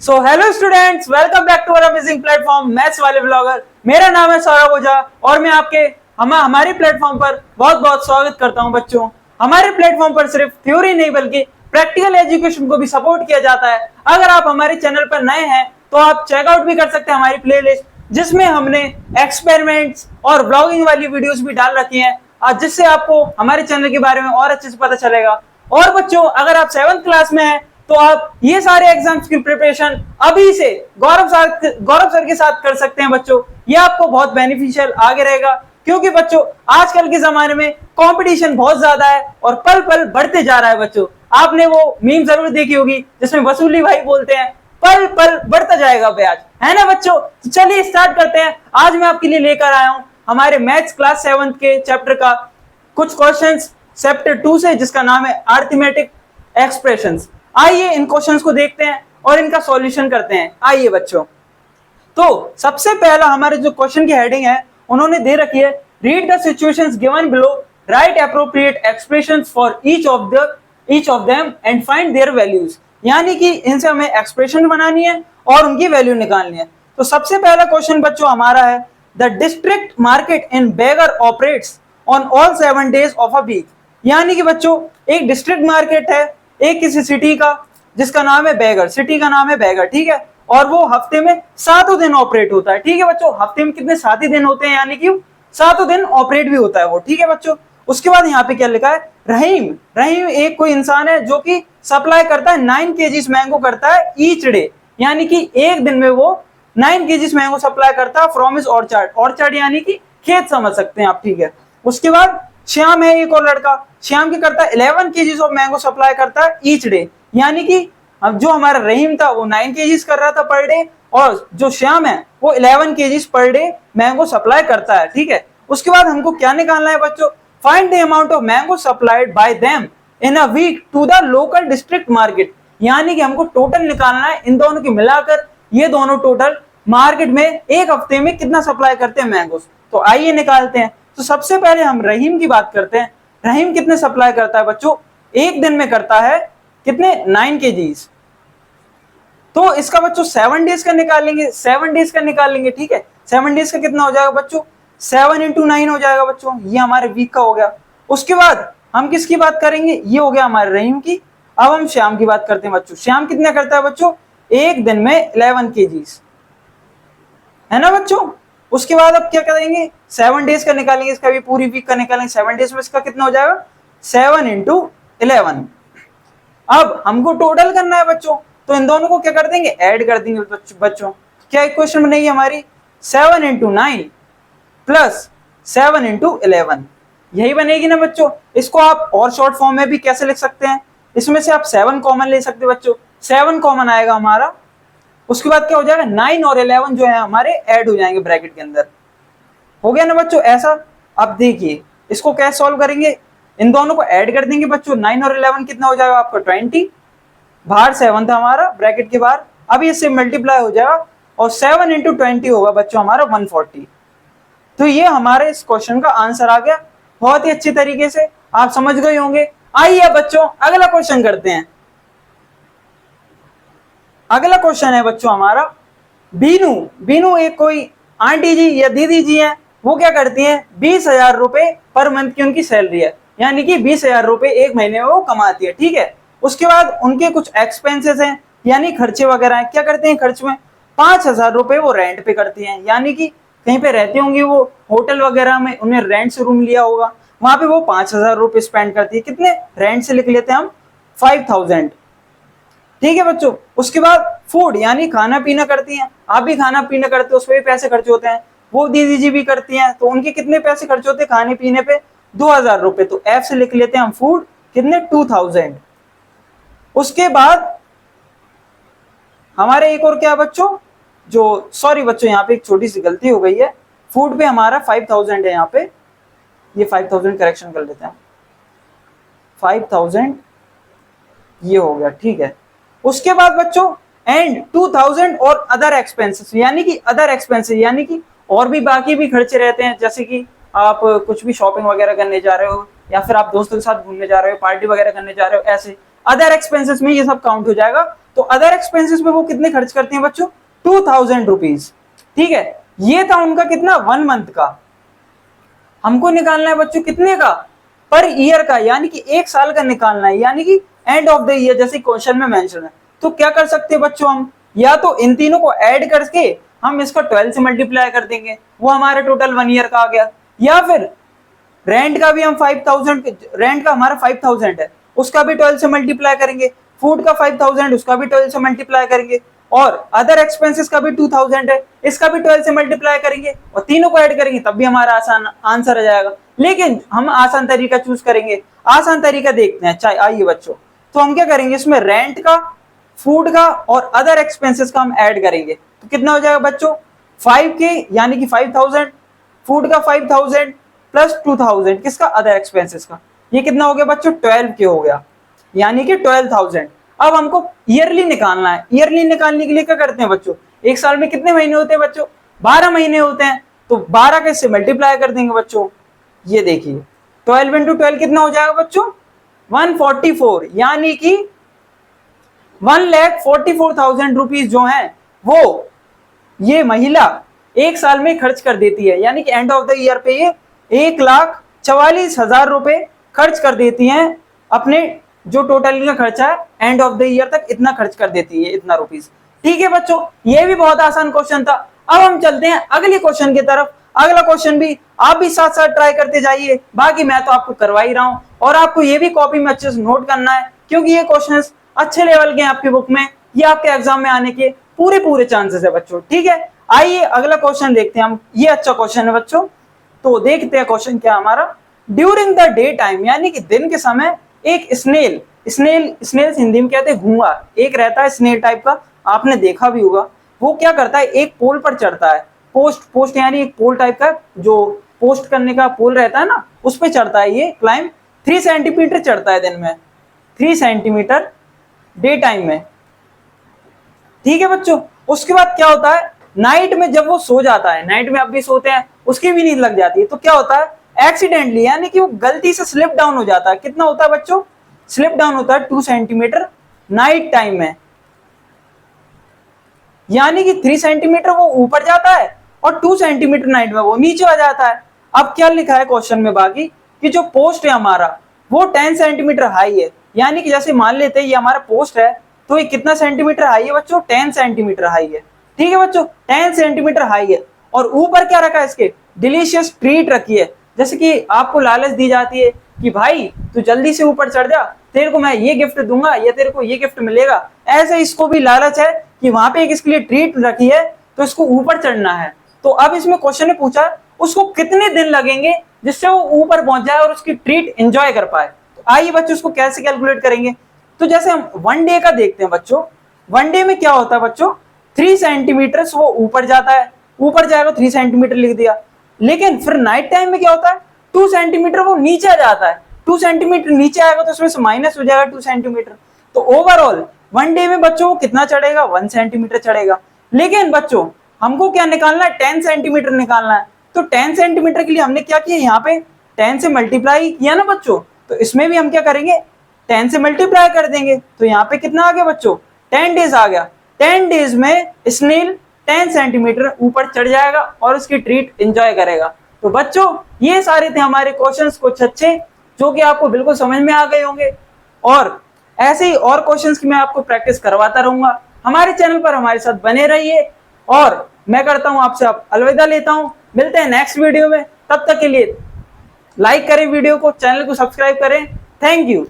So hello students, welcome back to our amazing platform maths वाले blogger. मेरा नाम है सौरभ ओझा और मैं आपके हमारे प्लेटफॉर्म पर बहुत बहुत स्वागत करता हूं। बच्चों, हमारे प्लेटफॉर्म पर सिर्फ थ्योरी नहीं बल्कि प्रैक्टिकल एजुकेशन को भी सपोर्ट किया जाता है। अगर आप हमारे चैनल पर नए हैं तो आप चेकआउट भी कर सकते हैं हमारी प्लेलिस्ट, जिसमें हमने एक्सपेरिमेंट्स और ब्लॉगिंग वाली वीडियोस भी डाल रखी हैं, जिससे आपको हमारे चैनल के बारे में और अच्छे से पता चलेगा। और बच्चों, अगर आप 7th क्लास में हैं तो आप ये सारे एग्जाम्स की प्रिपरेशन अभी से गौरव सर के साथ कर सकते हैं। बच्चों, ये आपको बहुत बेनिफिशियल आगे रहेगा, क्योंकि बच्चों आजकल के जमाने में कंपटीशन बहुत ज्यादा है और पल पल बढ़ते जा रहा है। बच्चों, आपने वो मीम जरूर देखी होगी जिसमें वसूली भाई बोलते हैं पल पल बढ़ता जाएगा ब्याज, है ना बच्चों। तो चलिए स्टार्ट करते हैं। आज मैं आपके लिए लेकर आया हूं हमारे मैथ्स क्लास 7 के चैप्टर का कुछ क्वेश्चंस चैप्टर 2 से, जिसका नाम है अरिथमेटिक एक्सप्रेशंस। आइए इन क्वेश्चंस को देखते हैं और इनका सॉल्यूशन करते हैं। आइए बच्चों, तो सबसे पहला हमारे जो क्वेश्चन की हेडिंग है उन्होंने दे रखी है, read the situations given below, right appropriate expressions for each of them and find there values. यानी कि इनसे हमें एक्सप्रेशन बनानी है और उनकी वैल्यू निकालनी है। तो सबसे पहला क्वेश्चन बच्चों हमारा है, द डिस्ट्रिक्ट मार्केट इन बेगर operates on all 7 days of a week. यानी कि बच्चों एक डिस्ट्रिक्ट मार्केट है एक किसी सिटी का, जिसका नाम है बेगर, सिटी का नाम है बेगर, ठीक है। और वो हफ्ते में 7 दिन ऑपरेट होता है, ठीक है बच्चों। हफ्ते में कितने 7 ही दिन होते हैं, यानी कि 7 दिन ऑपरेट भी होता है वो, ठीक है बच्चों। उसके बाद यहाँ पे क्या लिखा है, रहीम रहीम एक कोई इंसान है जो कि सप्लाई करता है 9 kgs मैंगो करता है ईच डे। यानी कि एक दिन में वो 9 kgs मैंगो सप्लाई करता है फ्रॉम हिज ऑर्चर्ड। ऑर्चर्ड यानी कि खेत समझ सकते हैं आप, ठीक है। उसके बाद श्याम है एक और लड़का, श्याम की करता है 11 kgs ऑफ मैंगो सप्लाई करता है ईच डे। यानी कि अब जो हमारा रहीम था वो 9 kgs कर रहा था पर डे, और जो श्याम है वो 11 kgs per day mango supply करता है, ठीक है। उसके बाद हमको क्या निकालना है बच्चों, find the amount of mango supplied by them in a week to the local district market. यानी कि हमको टोटल निकालना है इन दोनों की मिलाकर, ये दोनों टोटल मार्केट में एक हफ्ते में कितना सप्लाई करते हैं मैंगोस। तो आइए निकालते हैं। तो सबसे पहले हम रहीम की बात करते हैं। रहीम कितने सप्लाई करता है बच्चों, एक दिन में करता है कितने, 9 kgs। तो इसका बच्चों 7 days का निकालेंगे, 7 days का निकालेंगे, ठीक है। 7 days का कितना हो जाएगा बच्चों, 7 × 9 हो जाएगा बच्चों, ये हमारे वीक का हो गया। उसके बाद हम किसकी बात करेंगे, ये हो गया हमारे रहीम की। अब हम श्याम की बात करते हैं बच्चों। श्याम कितना करता है बच्चों, एक दिन में 11 kgs, है ना बच्चों। उसके बाद अब क्या करेंगे, 7 days का निकालेंगे, इसका भी पूरी वीक का निकालेंगे। 7 days में इसका कितना हो जाएगा, 7 × 11। अब हमको टोटल करना है बच्चों, तो इन दोनों को क्या कर देंगे, ऐड कर देंगे बच्चों। क्या इक्वेशन बनेगी हमारी, 7 × 9 प्लस 7 × 11, यही बनेगी ना बच्चों। इसको आप और शॉर्ट फॉर्म में भी कैसे लिख सकते हैं, इसमें से आप 7 कॉमन ले सकते हैं बच्चों, 7 कॉमन आएगा हमारा। उसके बाद क्या हो जाएगा, 9 और 11 जो है हमारे ऐड हो जाएंगे ब्रैकेट के अंदर। हो गया ना बच्चों ऐसा। अब देखिए इसको कैसे सॉल्व करेंगे, इन दोनों को ऐड कर देंगे बच्चों। 9 और 11 कितना हो जाएगा आपका 20, बाहर 7 था हमारा ब्रैकेट के बाहर, अब इससे मल्टीप्लाई हो जाएगा और 7 × 20 होगा बच्चों हमारा 140। तो ये हमारे इस क्वेश्चन का आंसर आ गया। बहुत ही अच्छे तरीके से आप समझ गए होंगे। आइए बच्चों अगला क्वेश्चन करते हैं। अगला क्वेश्चन है बच्चों हमारा, बीनू बीनू एक कोई आंटी जी या दीदी जी हैं, वो क्या करती हैं, 20,000 रुपए पर मंथ की उनकी सैलरी है। यानी कि 20,000 रुपए एक महीने में वो कमाती है, ठीक है। उसके बाद उनके कुछ एक्सपेंसेस हैं, यानी खर्चे वगैरह हैं। क्या करते हैं खर्च में, 5,000 रुपए वो रेंट पे करती हैं। यानी कि कहीं पे रहती होंगी वो होटल वगैरह में, उन्हें रेंट से रूम लिया होगा, वहां पे वो 5,000 रुपए स्पेंड करती है। कितने, रेंट से लिख लेते हैं हम 5,000, ठीक है बच्चों। उसके बाद फूड यानी खाना पीना करती हैं, आप भी खाना पीना करते हो, उस पर भी पैसे खर्च होते हैं, वो दीदी जी भी करती हैं। तो उनके कितने पैसे खर्च होते हैं खाने पीने पे, 2,000 रुपए। तो एफ से लिख लेते हैं हम फूड, कितने, 2,000। उसके बाद हमारे एक और क्या बच्चों, जो सॉरी बच्चों यहाँ पे एक छोटी सी गलती हो गई है, फूड पे हमारा 5,000 है यहाँ पे, ये 5,000 करेक्शन कर लेते हैं, 5,000 ये हो गया, ठीक है। उसके बाद बच्चों एंड 2,000 और अदर एक्सपेंसेस, यानी कि अदर एक्सपेंसेस यानी कि और भी बाकी भी खर्चे रहते हैं, जैसे कि आप कुछ भी शॉपिंग वगैरह करने जा रहे हो, या फिर आप दोस्तों के साथ घूमने जा रहे हो, पार्टी वगैरह करने जा रहे हो, ऐसे अदर एक्सपेंसेस में ये सब काउंट हो जाएगा तो अदर एक्सपेंसेस पे वो कितने खर्च करते हैं बच्चों, 2000 रुपीज। ठीक है, ये था उनका कितना, 1 मंथ का। हमको निकालना है बच्चों कितने का, पर ईयर का, यानी कि 1 साल का निकालना है, यानी कि एंड ऑफ द ईयर, जैसे क्वेश्चन में मेंशन है। तो क्या कर सकते हैं बच्चों, हम या तो इन तीनों को ऐड करके हम इसका 12 से मल्टीप्लाई कर देंगे, वो हमारा टोटल 1 ईयर का आ गया। या फिर रेंट का भी हम 5000, रेंट का हमारा 5000 है, उसका भी 12 से मल्टीप्लाई करेंगे, फूड का 5000, उसका भी 12 से मल्टीप्लाई करेंगे, और अदर एक्सपेंसेस का भी 2000 है, इसका भी 12 से मल्टीप्लाई करेंगे, और तीनों को ऐड करेंगे, तब भी हमारा आसान आंसर आ जाएगा। लेकिन हम आसान तरीका चूज करेंगे, आसान तरीका देखते हैं। चाहे आइए बच्चों, तो हम क्या करेंगे, इसमें रेंट का, फूड का और अदर एक्सपेंसेस का हम ऐड करेंगे, तो कितना हो जाएगा बच्चों, 5K, यानी कि 5000, फूड का 5000 प्लस 2000 किसका, अदर एक्सपेंसेस का, ये कितना हो गया बच्चों, 12K हो गया, यानी कि 12000। अब हमको ईयरली निकालना है। ईयरली निकालने के लिए क्या करते हैं बच्चों, एक साल में कितने महीने होते हैं बच्चों, 12 महीने होते हैं, तो 12 का इससे मल्टीप्लाई कर देंगे बच्चों। ये देखिए 12 इंटू 12 कितना हो जाएगा बच्चों, 144, यानी कि 1,44,000 रुपीज जो है वो ये महिला 1 साल में खर्च कर देती है, यानी कि एंड ऑफ द ईयर पे ये 1,44,000 रुपए खर्च कर देती हैं अपने, जो टोटल का खर्चा है एंड ऑफ द ईयर तक इतना खर्च कर देती है, इतना रुपीज। ठीक है बच्चों, ये भी बहुत आसान क्वेश्चन था। अब हम चलते हैं अगले क्वेश्चन की तरफ। अगला क्वेश्चन भी आप भी साथ साथ ट्राई करते जाइए, बाकी मैं तो आपको करवा ही रहा हूं, और आपको ये भी कॉपी में अच्छे से नोट करना है, क्योंकि ये क्वेश्चंस अच्छे लेवल के हैं आपकी बुक में, ये आपके एग्जाम में आने के पूरे चांसेस है बच्चों। ठीक है, आइए अगला क्वेश्चन देखते हैं हम। ये अच्छा क्वेश्चन है बच्चों, तो देखते हैं क्वेश्चन क्या हमारा। ड्यूरिंग द डे टाइम, यानी कि दिन के समय, एक स्नेल हिंदी में कहते हैं घुंगा, एक रहता है स्नेल टाइप का, आपने देखा भी होगा। वो क्या करता है, एक पोल पर चढ़ता है, पोस्ट यानी एक पोल टाइप का, जो पोस्ट करने का पोल रहता है ना, उस पर चढ़ता है ये क्लाइंब। 3 सेंटीमीटर चढ़ता है दिन में, 3 सेंटीमीटर डे टाइम में। ठीक है बच्चों, उसके बाद क्या होता है, नाइट में जब वो सो जाता है, नाइट में आप भी सोते हैं, उसकी भी नींद लग जाती है, तो क्या होता है, एक्सीडेंटली, यानी कि वो गलती से स्लिप डाउन हो जाता है। कितना होता है बच्चों, स्लिप डाउन होता है 2 सेंटीमीटर नाइट टाइम में, यानी कि 3 सेंटीमीटर वो ऊपर जाता है और 2 सेंटीमीटर नाइट में वो नीचे आ जाता है। अब क्या लिखा है क्वेश्चन में बाकी, कि जो पोस्ट है हमारा वो 10 सेंटीमीटर हाई है, यानी कि जैसे मान लेते हैं ये हमारा पोस्ट है, तो ये कितना सेंटीमीटर हाई है बच्चों, 10 सेंटीमीटर हाई है। ठीक है बच्चों, 10 सेंटीमीटर हाई है, और ऊपर क्या रखा है, इसके डिलीशियस ट्रीट रखी है। जैसे कि आपको लालच दी जाती है कि भाई तू जल्दी से ऊपर चढ़ जा, तेरे को मैं ये गिफ्ट दूंगा या तेरे को ये गिफ्ट मिलेगा, ऐसे इसको भी लालच है कि वहां पे एक इसके लिए ट्रीट रखी है, तो इसको ऊपर चढ़ना है। तो अब इसमें क्वेश्चन ने पूछा उसको कितने दिन लगेंगे जिससे वो ऊपर पहुंच जाए और उसकी ट्रीट एंजॉय कर पाए। तो आइए बच्चों उसको कैसे कैलकुलेट करेंगे। तो जैसे हम 1 डे का देखते हैं बच्चों, 1 डे में क्या होता है बच्चों, 3 सेंटीमीटर वो ऊपर जाता है, ऊपर जाएगा 3 सेंटीमीटर लिख दिया। लेकिन फिर नाइट टाइम में क्या होता है, 2 सेंटीमीटर वो नीचे आ जाता है, 2 सेंटीमीटर नीचे आएगा तो उसमें से माइनस हो जाएगा 2 सेंटीमीटर। तो ओवरऑल 1 डे में बच्चों कितना चढ़ेगा, 1 सेंटीमीटर चढ़ेगा। लेकिन बच्चों हमको क्या निकालना है, 10 सेंटीमीटर निकालना है। तो 10 सेंटीमीटर के लिए हमने क्या किया, यहाँ पे 10 से मल्टीप्लाई किया ना बच्चों, तो इसमें भी हम क्या करेंगे, 10 से मल्टीप्लाई कर देंगे। तो यहाँ पे कितना आ गया बच्चों, 10 डेज आ गया। 10 डेज में स्नेल 10 सेंटीमीटर ऊपर चढ़ जाएगा और उसकी ट्रीट एंजॉय करेगा। तो बच्चों ये सारे थे हमारे क्वेश्चंस कुछ अच्छे, जो कि आपको बिल्कुल समझ में आ गए होंगे, और ऐसे ही और क्वेश्चंस की मैं आपको प्रैक्टिस करवाता रहूंगा। हमारे चैनल पर हमारे साथ बने रहिए, और मैं करता हूं आपसे अब अलविदा लेता हूं। मिलते हैं नेक्स्ट वीडियो में, तब तक के लिए लाइक करें वीडियो को, चैनल को सब्सक्राइब करें। Thank you.